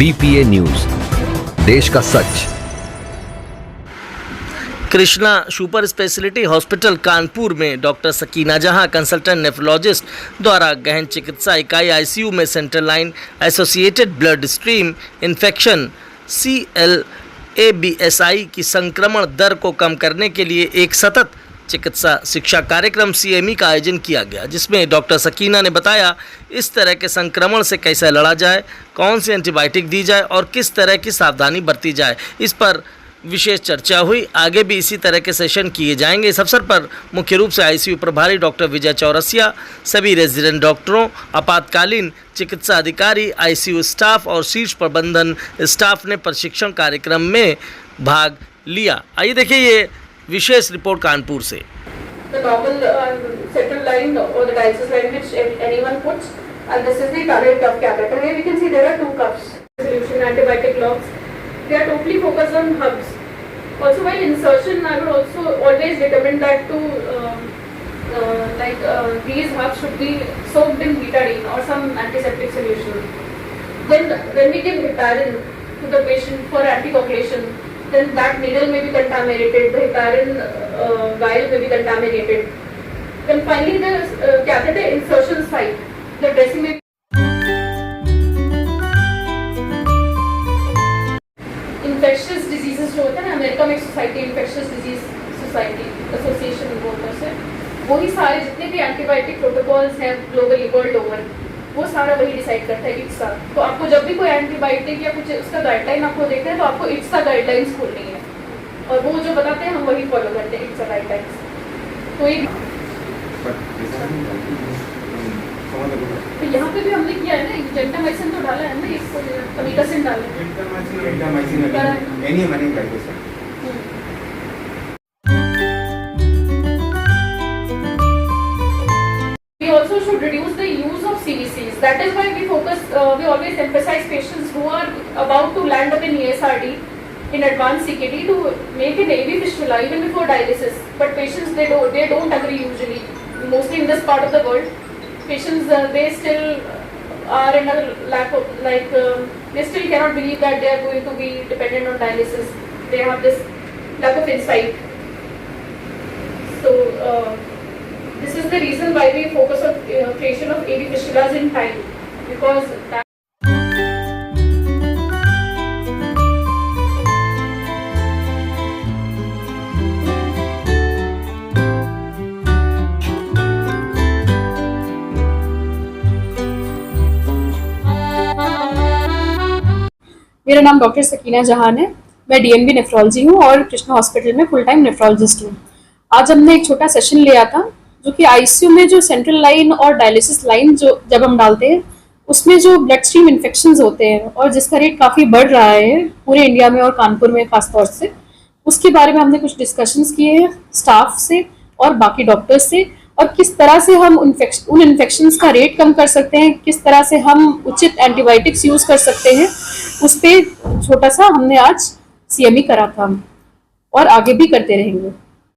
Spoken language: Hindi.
BPA न्यूज, देश का सच। Krishna super speciality hospital Kanpur में डॉक्टर सकीना जहां कंसल्टेंट नेफ्रोलॉजिस्ट द्वारा गहन चिकित्सा इकाई आईसीयू में central line associated blood stream infection CLABSI की संक्रमण दर को कम करने के लिए एक सतत चिकित्सा शिक्षा कार्यक्रम CME का आयोजन किया गया, जिसमें डॉक्टर सकीना ने बताया इस तरह के संक्रमण से कैसे लड़ा जाए, कौन सी एंटीबायोटिक दी जाए और किस तरह की सावधानी बरती जाए। इस पर विशेष चर्चा हुई। आगे भी इसी तरह के सेशन किए जाएंगे। इस अवसर पर मुख्य रूप से आईसीयू प्रभारी डॉक्टर विजय चौरसिया, सभी रेजिडेंट डॉक्टरों, आपातकालीन चिकित्सा अधिकारी, आईसीयू स्टाफ और शीर्ष प्रबंधन स्टाफ ने प्रशिक्षण कार्यक्रम में भाग लिया। आइए देखिए ये विशेष रिपोर्ट कानपुर से। The normal central line or the dialysis line which anyone puts, and this is the target cuff catheter. Here we can see there are two cuffs. Solution antibiotic locks. They are totally focused on hubs. Also, while insertion, I would also always recommend that to these hubs should be soaked in betadine or some antiseptic solution. Then, when we give heparin to the patient for anticoagulation, then that needle may be contaminated, the heparin vial may be contaminated. Then finally the catheter insertion site, the dressing may be infectious diseases जो होता है ना, अमेरिका में society infectious disease society association बोलते हैं, वही सारे जितने भी एंटीबायोटिक प्रोटोकॉल्स हैं ग्लोबली वर्ल्ड ओवर, वो सारा वही डिसाइड करता है इट्सा। तो आपको जब भी कोई एंटीबायोटिक या कुछ उसका गाइडलाइन आपको देखना है तो आपको इट्सा गाइडलाइंस खोलनी है, और वो जो बताते हैं हम वही फॉलो करते हैं इट्सा गाइडलाइंस। तो यहाँ पे भी हमने किया है ना, जेंटामाइसिन तो डाला है ना, अमीकासिन डाला है। We also should reduce the use of CVCs. That is why we always emphasize patients who are about to land up in ESRD in advanced CKD to make an AV fistula even before dialysis. But patients they don't agree usually. Mostly in this part of the world, patients they still are in a lack of they still cannot believe that they are going to be dependent on dialysis. They have this lack of insight. So this is the reason why we focus on creation of AV fistulas in time, because that मेरा नाम डॉक्टर सकीना जहान है। मैं DNB नेफ्रोलॉजी हूँ और कृष्णा हॉस्पिटल में फुल टाइम नेफ्रोलॉजिस्ट हूँ। आज हमने एक छोटा सेशन लिया था जो कि आईसीयू में जो सेंट्रल लाइन और डायलिसिस लाइन जो जब हम डालते हैं उसमें जो ब्लड स्ट्रीम इन्फेक्शंस होते हैं और जिसका रेट काफ़ी बढ़ रहा है पूरे इंडिया में और कानपुर में खास तौर से, उसके बारे में हमने कुछ डिस्कशंस किए हैं स्टाफ से और बाकी डॉक्टर्स से, और किस तरह से हम उन इन्फेक्शंस का रेट कम कर सकते हैं, किस तरह से हम उचित एंटीबायोटिक्स यूज़ कर सकते हैं, उस पर छोटा सा हमने आज CME करा था और आगे भी करते रहेंगे।